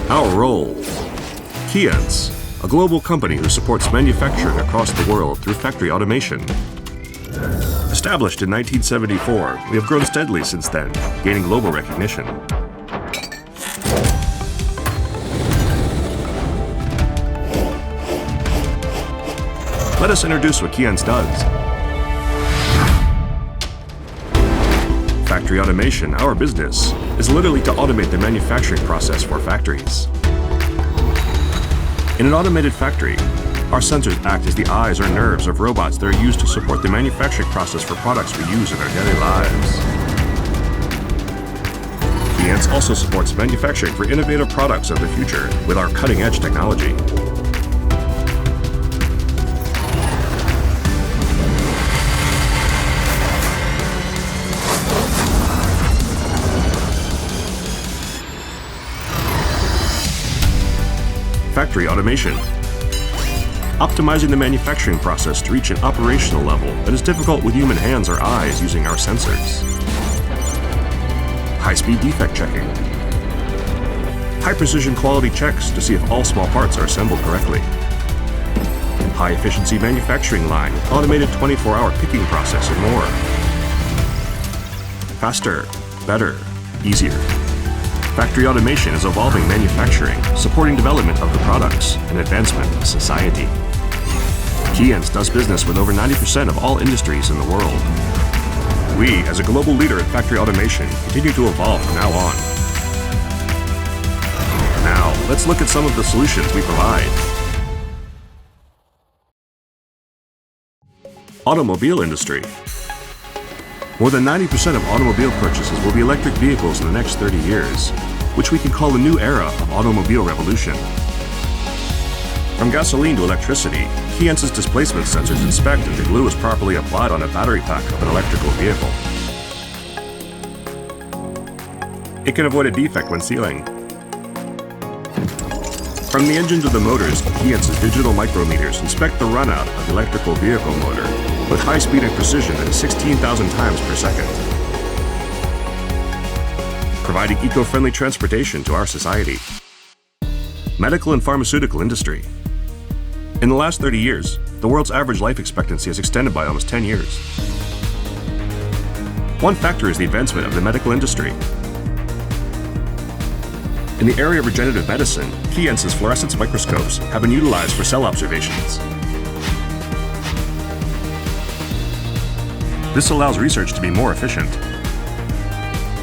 Our role. Keyence, a global company who supports manufacturing across the world through factory automation. Established in 1974, we have grown steadily since then, gaining global recognition. Let us introduce what Keyence does. Factory automation, our business, is literally to automate the manufacturing process for factories. In an automated factory, our sensors act as the eyes or nerves of robots that are used to support the manufacturing process for products we use in our daily lives. Keyence also supports manufacturing for innovative products of the future with our cutting-edge technology. Factory automation. Optimizing the manufacturing process to reach an operational level that is difficult with human hands or eyes using our sensors. High-speed defect checking. High-precision quality checks to see if all small parts are assembled correctly. High-efficiency manufacturing line with automated 24-hour picking process and more. Faster, better, easier. Factory automation is evolving manufacturing, supporting development of the products and advancement of society. Keyence does business with over 90% of all industries in the world. We, as a global leader in factory automation, continue to evolve from now on. Now, let's look at some of the solutions we provide. Automobile industry. More than 90% of automobile purchases will be electric vehicles in the next 30 years, which we can call a new era of automobile revolution. From gasoline to electricity, Keyence's displacement sensors inspect if the glue is properly applied on a battery pack of an electrical vehicle. It can avoid a defect when sealing. From the engine to the motors, Keyence's digital micrometers inspect the runout of the electrical vehicle motor with high speed and precision that is 16,000 times per second. Providing eco-friendly transportation to our society. Medical and pharmaceutical industry. In the last 30 years, the world's average life expectancy has extended by almost 10 years. One factor is the advancement of the medical industry. In the area of regenerative medicine, Keyence's fluorescence microscopes have been utilized for cell observations. This allows research to be more efficient.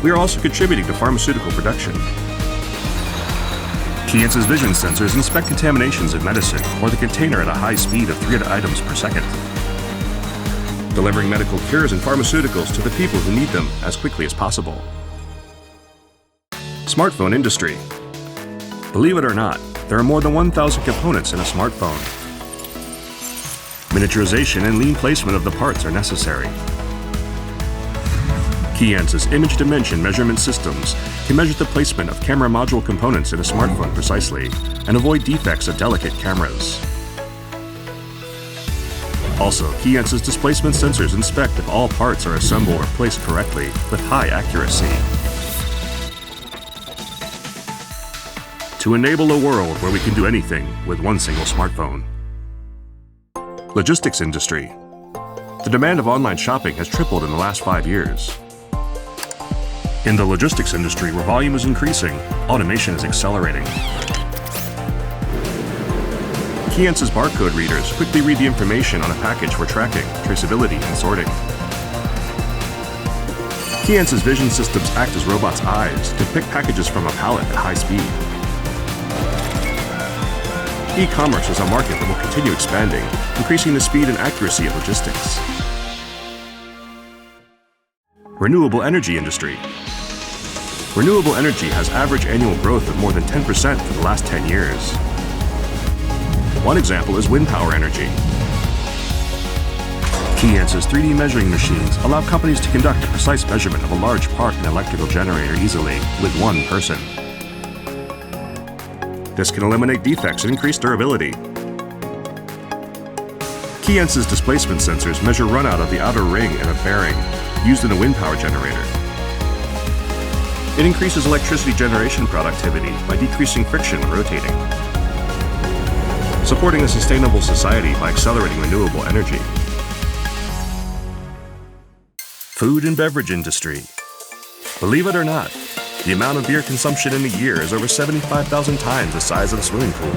We are also contributing to pharmaceutical production. Keyence's vision sensors inspect contaminations in medicine or the container at a high speed of 300 items per second, delivering medical cures and pharmaceuticals to the people who need them as quickly as possible. Smartphone industry. Believe it or not, there are more than 1,000 components in a smartphone. Miniaturization and lean placement of the parts are necessary. Keyence's image dimension measurement systems can measure the placement of camera module components in a smartphone precisely and avoid defects of delicate cameras. Also, Keyence's displacement sensors inspect if all parts are assembled or placed correctly with high accuracy. To enable a world where we can do anything with one single smartphone. Logistics industry. The demand of online shopping has tripled in the last 5 years. In the logistics industry, where volume is increasing, automation is accelerating. Keyence's barcode readers quickly read the information on a package for tracking, traceability, and sorting. Keyence's vision systems act as robots' eyes to pick packages from a pallet at high speed. E-commerce is a market that will continue expanding, increasing the speed and accuracy of logistics. Renewable energy industry. Renewable energy has average annual growth of more than 10% for the last 10 years. One example is wind power energy. Keyence's 3D measuring machines allow companies to conduct a precise measurement of a large part in an electrical generator easily with one person. This can eliminate defects and increase durability. Keyence's displacement sensors measure runout of the outer ring and a bearing used in a wind power generator. It increases electricity generation productivity by decreasing friction when rotating, supporting a sustainable society by accelerating renewable energy. Food and beverage industry. Believe it or not, the amount of beer consumption in a year is over 75,000 times the size of a swimming pool.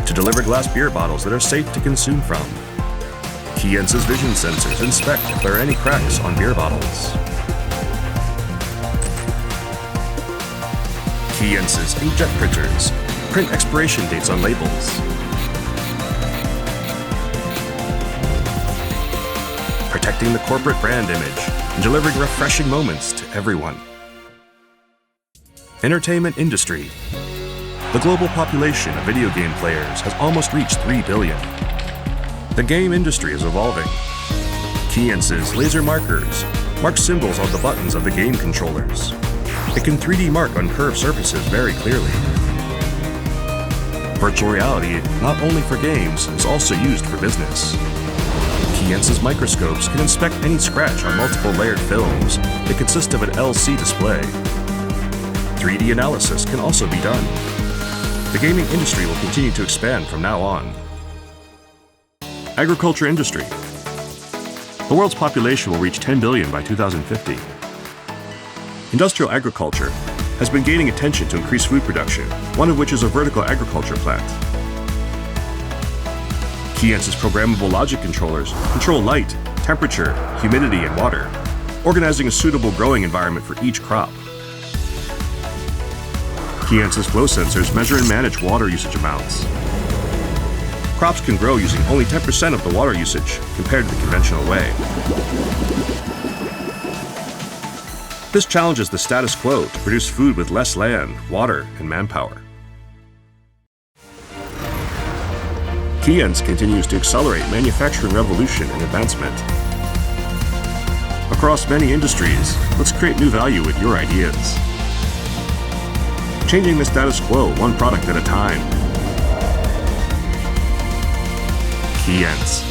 To deliver glass beer bottles that are safe to consume from, Keyence's vision sensors inspect if there are any cracks on beer bottles. Keyence's inkjet printers print expiration dates on labels. Protecting the corporate brand image and delivering refreshing moments to everyone. Entertainment industry. The global population of video game players has almost reached 3 billion. The game industry is evolving. Keyence's laser markers mark symbols on the buttons of the game controllers. It can 3D mark on curved surfaces very clearly. Virtual reality, not only for games, is also used for business. Keyence's microscopes can inspect any scratch on multiple layered films that consist of an LC display. 3D analysis can also be done. The gaming industry will continue to expand from now on. Agriculture industry. The world's population will reach 10 billion by 2050. Industrial agriculture has been gaining attention to increase food production, one of which is a vertical agriculture plant. Keyence's programmable logic controllers control light, temperature, humidity, and water, organizing a suitable growing environment for each crop. Keyence's flow sensors measure and manage water usage amounts. Crops can grow using only 10% of the water usage compared to the conventional way. This challenges the status quo to produce food with less land, water, and manpower. Keyence continues to accelerate manufacturing revolution and advancement. Across many industries, let's create new value with your ideas. Changing the status quo one product at a time. Keyence.